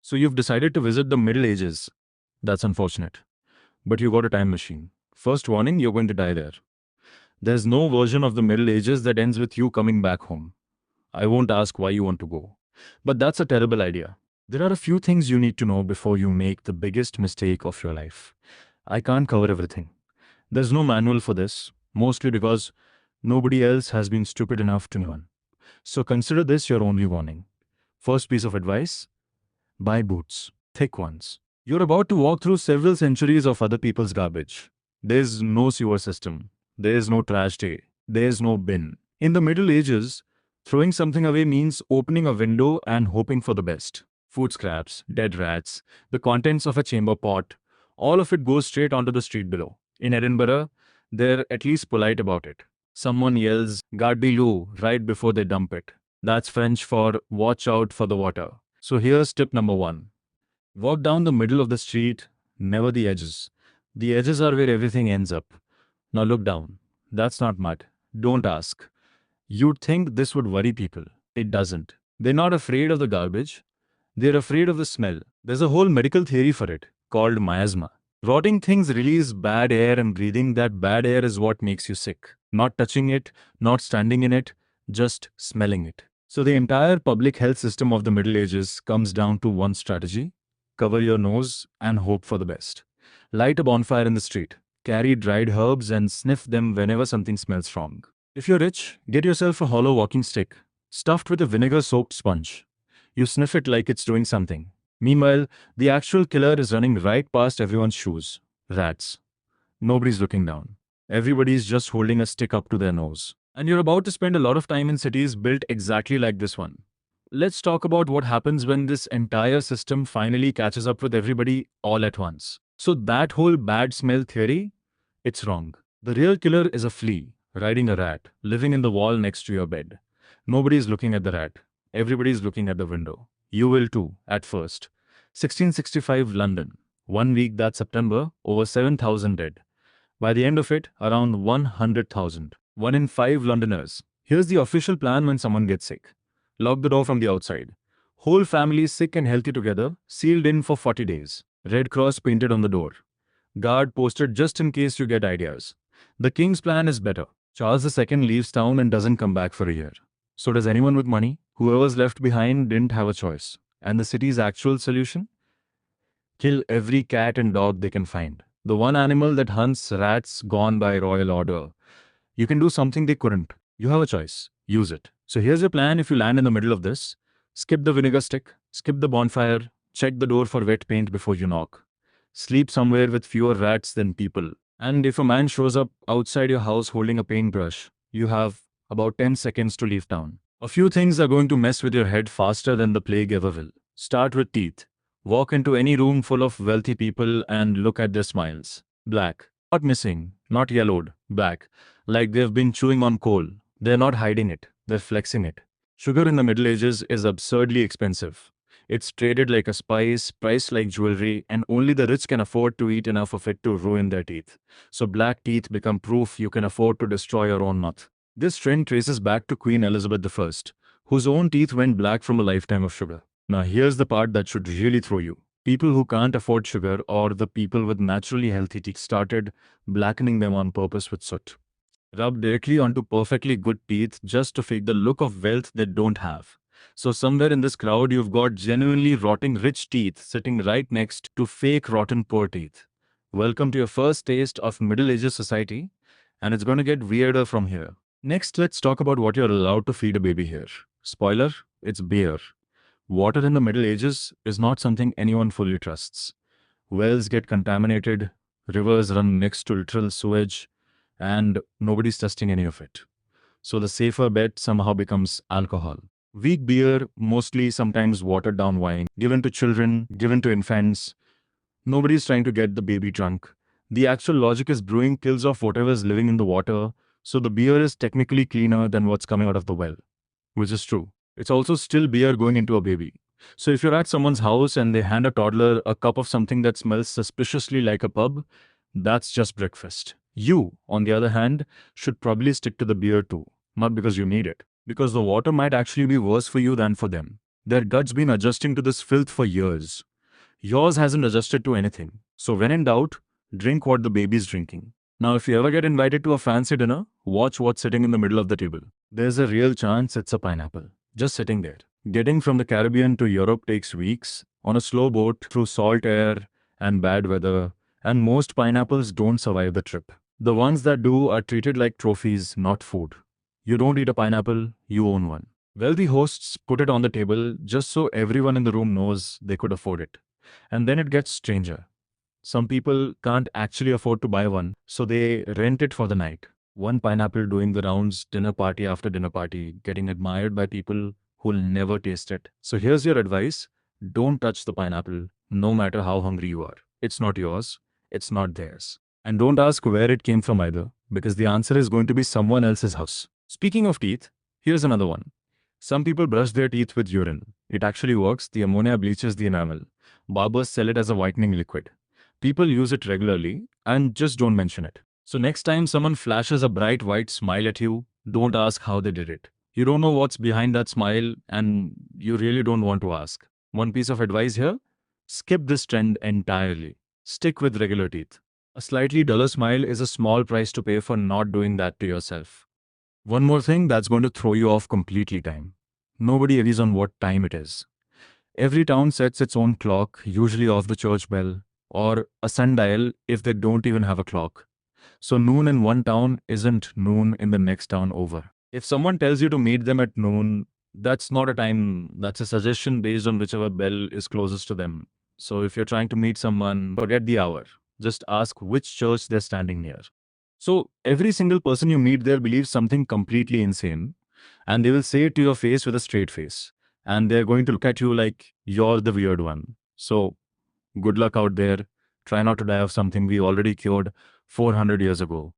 So you've decided to visit the Middle Ages. That's unfortunate. But you got a time machine. First warning, you're going to die there. There's no version of the Middle Ages that ends with you coming back home. I won't ask why you want to go. But that's a terrible idea. There are a few things you need to know before you make the biggest mistake of your life. I can't cover everything. There's no manual for this, mostly because nobody else has been stupid enough to know one. So consider this your only warning. First piece of advice: buy boots, thick ones. You're about to walk through several centuries of other people's garbage. There's no sewer system. There's no trash day. There's no bin. In the Middle Ages, throwing something away means opening a window and hoping for the best. Food scraps, dead rats, the contents of a chamber pot, all of it goes straight onto the street below. In Edinburgh, they're at least polite about it. Someone yells, "Garde l'eau," right before they dump it. That's French for watch out for the water. So here's tip number one. Walk down the middle of the street, never the edges. The edges are where everything ends up. Now look down. That's not mud. Don't ask. You'd think this would worry people. It doesn't. They're not afraid of the garbage. They're afraid of the smell. There's a whole medical theory for it, called miasma. Rotting things release bad air, and breathing that bad air is what makes you sick. Not touching it, not standing in it, just smelling it. So the entire public health system of the Middle Ages comes down to one strategy: cover your nose and hope for the best. Light a bonfire in the street. Carry dried herbs and sniff them whenever something smells wrong. If you're rich, get yourself a hollow walking stick, stuffed with a vinegar-soaked sponge. You sniff it like it's doing something. Meanwhile, the actual killer is running right past everyone's shoes. Rats. Nobody's looking down. Everybody's just holding a stick up to their nose. And you're about to spend a lot of time in cities built exactly like this one. Let's talk about what happens when this entire system finally catches up with everybody all at once. So that whole bad smell theory, it's wrong. The real killer is a flea, riding a rat, living in the wall next to your bed. Nobody's looking at the rat. Everybody's looking at the window. You will too, at first. 1665 London. 1 week that September, over 7,000 dead. By the end of it, around 100,000. 1 in 5 Londoners. Here's the official plan when someone gets sick. Lock the door from the outside. Whole family sick and healthy together, sealed in for 40 days. Red Cross painted on the door. Guard posted just in case you get ideas. The king's plan is better. Charles II leaves town and doesn't come back for a year. So does anyone with money? Whoever's left behind didn't have a choice. And the city's actual solution? Kill every cat and dog they can find. The one animal that hunts rats gone by royal order. You can do something they couldn't. You have a choice. Use it. So here's your plan if you land in the middle of this. Skip the vinegar stick. Skip the bonfire. Check the door for wet paint before you knock. Sleep somewhere with fewer rats than people. And if a man shows up outside your house holding a paintbrush, you have about 10 seconds to leave town. A few things are going to mess with your head faster than the plague ever will. Start with teeth. Walk into any room full of wealthy people and look at their smiles. Black. Not missing, not yellowed, black. Like they've been chewing on coal. They're not hiding it, they're flexing it. Sugar in the Middle Ages is absurdly expensive. It's traded like a spice, priced like jewelry, and only the rich can afford to eat enough of it to ruin their teeth. So black teeth become proof you can afford to destroy your own mouth. This trend traces back to Queen Elizabeth I, whose own teeth went black from a lifetime of sugar. Now here's the part that should really throw you. People who can't afford sugar, or the people with naturally healthy teeth, started blackening them on purpose with soot. Rub directly onto perfectly good teeth just to fake the look of wealth they don't have. So somewhere in this crowd, you've got genuinely rotting rich teeth sitting right next to fake rotten poor teeth. Welcome to your first taste of Middle Ages society, and it's going to get weirder from here. Next, let's talk about what you're allowed to feed a baby here. Spoiler, it's beer. Water in the Middle Ages is not something anyone fully trusts. Wells get contaminated, rivers run next to literal sewage, and nobody's testing any of it. So the safer bet somehow becomes alcohol. Weak beer, mostly sometimes watered down wine, given to children, given to infants. Nobody's trying to get the baby drunk. The actual logic is brewing kills off whatever's living in the water, so the beer is technically cleaner than what's coming out of the well. Which is true. It's also still beer going into a baby. So if you're at someone's house and they hand a toddler a cup of something that smells suspiciously like a pub, that's just breakfast. You, on the other hand, should probably stick to the beer too. Not because you need it. Because the water might actually be worse for you than for them. Their gut's been adjusting to this filth for years. Yours hasn't adjusted to anything. So when in doubt, drink what the baby's drinking. Now, if you ever get invited to a fancy dinner, watch what's sitting in the middle of the table. There's a real chance it's a pineapple, just sitting there. Getting from the Caribbean to Europe takes weeks, on a slow boat through salt air and bad weather, and most pineapples don't survive the trip. The ones that do are treated like trophies, not food. You don't eat a pineapple, you own one. Wealthy hosts put it on the table just so everyone in the room knows they could afford it. And then it gets stranger. Some people can't actually afford to buy one, so they rent it for the night. One pineapple doing the rounds, dinner party after dinner party, getting admired by people who'll never taste it. So here's your advice: don't touch the pineapple, no matter how hungry you are. It's not yours, it's not theirs. And don't ask where it came from either, because the answer is going to be someone else's house. Speaking of teeth, here's another one. Some people brush their teeth with urine. It actually works, the ammonia bleaches the enamel. Barbers sell it as a whitening liquid. People use it regularly and just don't mention it. So next time someone flashes a bright white smile at you, don't ask how they did it. You don't know what's behind that smile and you really don't want to ask. One piece of advice here: skip this trend entirely. Stick with regular teeth. A slightly duller smile is a small price to pay for not doing that to yourself. One more thing that's going to throw you off completely: time. Nobody agrees on what time it is. Every town sets its own clock, usually off the church bell, or a sundial if they don't even have a clock. So noon in one town isn't noon in the next town over. If someone tells you to meet them at noon, that's not a time, that's a suggestion based on whichever bell is closest to them. So if you're trying to meet someone, forget the hour. Just ask which church they're standing near. So every single person you meet there believes something completely insane, and they will say it to your face with a straight face. And they're going to look at you like you're the weird one. So good luck out there. Try not to die of something we already cured 400 years ago.